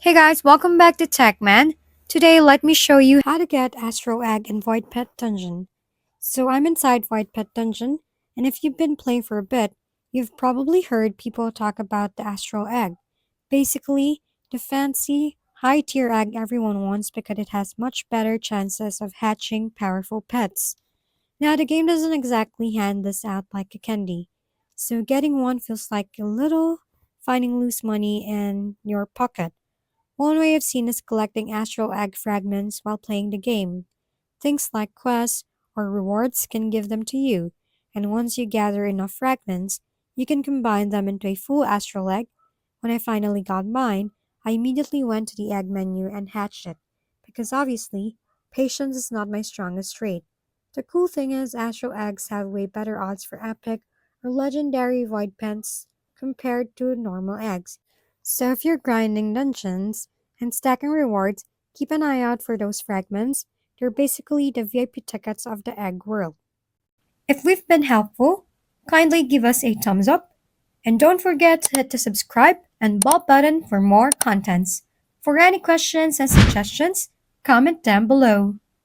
Hey guys, welcome back to TechMan. Today, let me show you how to get Astral Egg in Voidpet Dungeon. So I'm inside Voidpet Dungeon, and if you've been playing for a bit, you've probably heard people talk about the Astral Egg. Basically, the fancy, high-tier egg everyone wants because it has much better chances of hatching powerful pets. Now, the game doesn't exactly hand this out like a candy, so getting one feels like a little finding loose money in your pocket. One way I've seen is collecting astral egg fragments while playing the game. Things like quests or rewards can give them to you, and once you gather enough fragments, you can combine them into a full astral egg. When I finally got mine, I immediately went to the egg menu and hatched it, because obviously, patience is not my strongest trait. The cool thing is, astral eggs have way better odds for epic or legendary void pens compared to normal eggs. So if you're grinding dungeons and stacking rewards, keep an eye out for those fragments. They're basically the VIP tickets of the egg world. If we've been helpful, kindly give us a thumbs up and don't forget to hit the subscribe and bell button for more contents. For any questions and suggestions, comment down below.